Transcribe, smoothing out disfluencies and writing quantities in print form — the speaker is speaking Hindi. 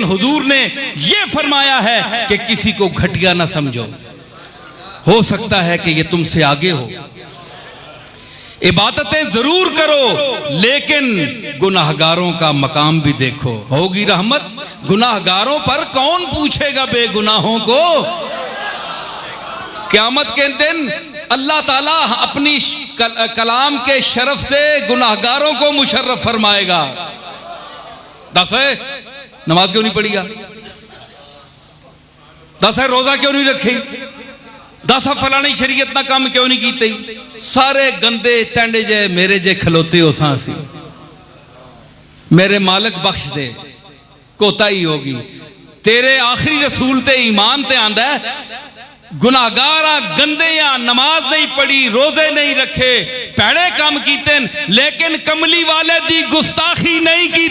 हुजूर ने यह फरमाया है कि किसी को घटिया ना समझो, हो सकता है कि यह तुमसे आगे हो। इबादतें जरूर करो लेकिन गुनाहगारों का मकाम भी देखो। होगी रहमत गुनाहगारों पर, कौन पूछेगा बेगुनाहों को। क़यामत के दिन अल्लाह ताला अपनी कलाम के शरफ से गुनाहगारों को मुशर्रफ फरमाएगा। दस है नमाज क्यों नहीं पढ़ी यार, दस है रोजा क्यों नहीं रखी, दस है फलानी शरीयत ना काम क्यों नहीं की। सारे गंदे टेंडे जे मेरे जे खलोते हो सांसी, मेरे मालिक बख्श दे, कोताही होगी। तेरे आखिरी रसूल ते ईमान ते आंदा है गुनाहगारा गंदे या नमाज नहीं पढ़ी, रोजे नहीं रखे, पैड़े काम कीते, लेकिन कमली वाले दी गुस्ताखी नहीं की।